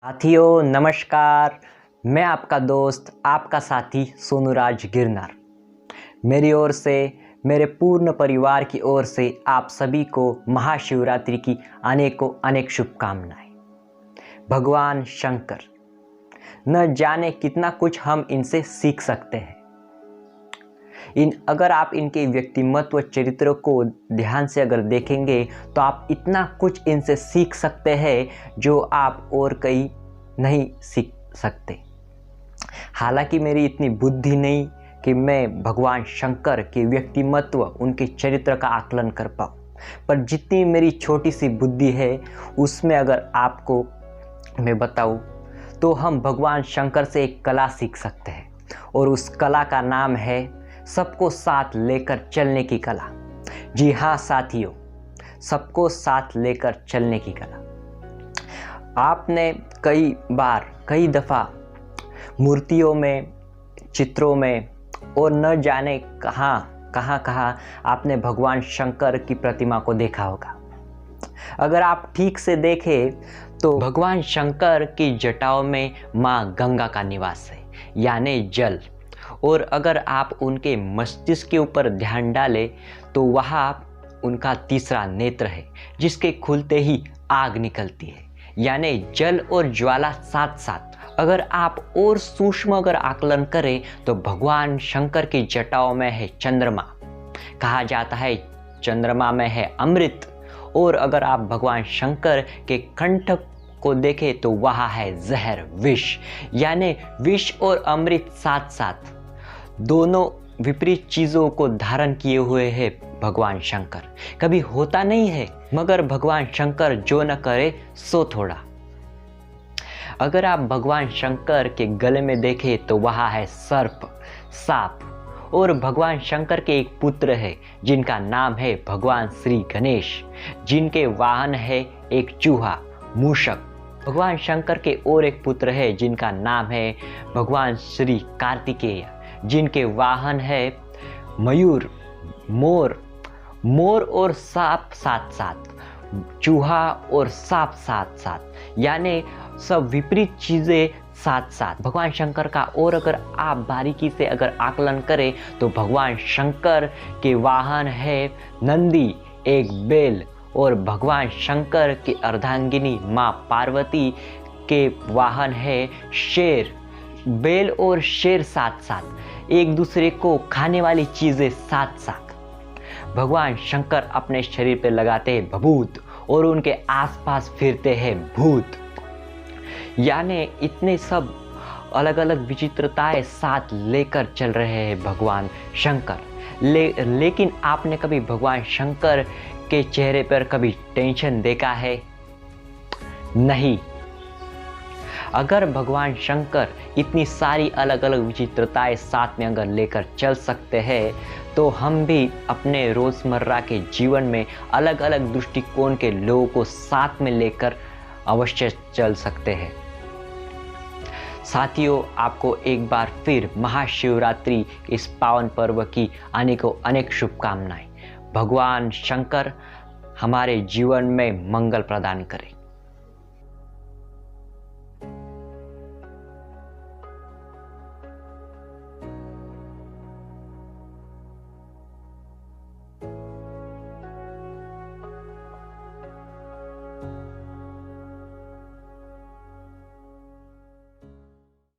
साथियों नमस्कार। मैं आपका दोस्त आपका साथी सोनूराज गिरनार। मेरी ओर से मेरे पूर्ण परिवार की ओर से आप सभी को महाशिवरात्रि की अनेकों अनेक शुभकामनाएं। भगवान शंकर, न जाने कितना कुछ हम इनसे सीख सकते हैं। अगर आप इनके व्यक्तिमत्व चरित्र को ध्यान से अगर देखेंगे तो आप इतना कुछ इनसे सीख सकते हैं जो आप और कहीं नहीं सीख सकते। हालांकि मेरी इतनी बुद्धि नहीं कि मैं भगवान शंकर के व्यक्तिमत्व उनके चरित्र का आकलन कर पाऊँ, पर जितनी मेरी छोटी सी बुद्धि है उसमें अगर आपको मैं बताऊँ तो हम भगवान शंकर से एक कला सीख सकते हैं और उस कला का नाम है सबको साथ लेकर चलने की कला। जी हाँ साथियों, सबको साथ लेकर चलने की कला। आपने कई दफ़ा मूर्तियों में, चित्रों में और न जाने कहाँ आपने भगवान शंकर की प्रतिमा को देखा होगा। अगर आप ठीक से देखें तो भगवान शंकर की जटाओं में माँ गंगा का निवास है, यानी जल। और अगर आप उनके मस्तिष्क के ऊपर ध्यान डालें तो वहाँ उनका तीसरा नेत्र है, जिसके खुलते ही आग निकलती है, यानी जल और ज्वाला साथ साथ। अगर आप और सूक्ष्म अगर आकलन करें तो भगवान शंकर की जटाओं में है चंद्रमा। कहा जाता है चंद्रमा में है अमृत। और अगर आप भगवान शंकर के कंठ को देखें तो वहाँ है जहर, विष, यानी विष और अमृत साथ साथ। दोनों विपरीत चीज़ों को धारण किए हुए हैं भगवान शंकर। कभी होता नहीं है, मगर भगवान शंकर जो न करे सो थोड़ा। अगर आप भगवान शंकर के गले में देखें तो वहाँ है सर्प, सांप। और भगवान शंकर के एक पुत्र है जिनका नाम है भगवान श्री गणेश, जिनके वाहन है एक चूहा, मूषक। भगवान शंकर के और एक पुत्र है जिनका नाम है भगवान श्री कार्तिकेय, जिनके वाहन है मयूर, मोर और सांप साथ साथ, चूहा और सांप साथ साथ, यानी सब विपरीत चीज़ें साथ साथ भगवान शंकर का। और अगर आप बारीकी से अगर आकलन करें तो भगवान शंकर के वाहन है नंदी, एक बैल। और भगवान शंकर की अर्धांगिनी माँ पार्वती के वाहन है शेर। बैल और शेर साथ साथ, एक दूसरे को खाने वाली चीज़ें साथ साथ। भगवान शंकर अपने शरीर पे लगाते हैं भभूत और उनके आसपास फिरते हैं भूत, यानी इतने सब अलग अलग विचित्रताएं साथ लेकर चल रहे हैं भगवान शंकर। लेकिन आपने कभी भगवान शंकर के चेहरे पर कभी टेंशन देखा है? नहीं। अगर भगवान शंकर इतनी सारी अलग अलग विचित्रताएं साथ में अगर लेकर चल सकते हैं तो हम भी अपने रोज़मर्रा के जीवन में अलग अलग दृष्टिकोण के लोगों को साथ में लेकर अवश्य चल सकते हैं। साथियों, आपको एक बार फिर महाशिवरात्रि इस पावन पर्व की अनेकों अनेक शुभकामनाएं। भगवान शंकर हमारे जीवन में मंगल प्रदान करें।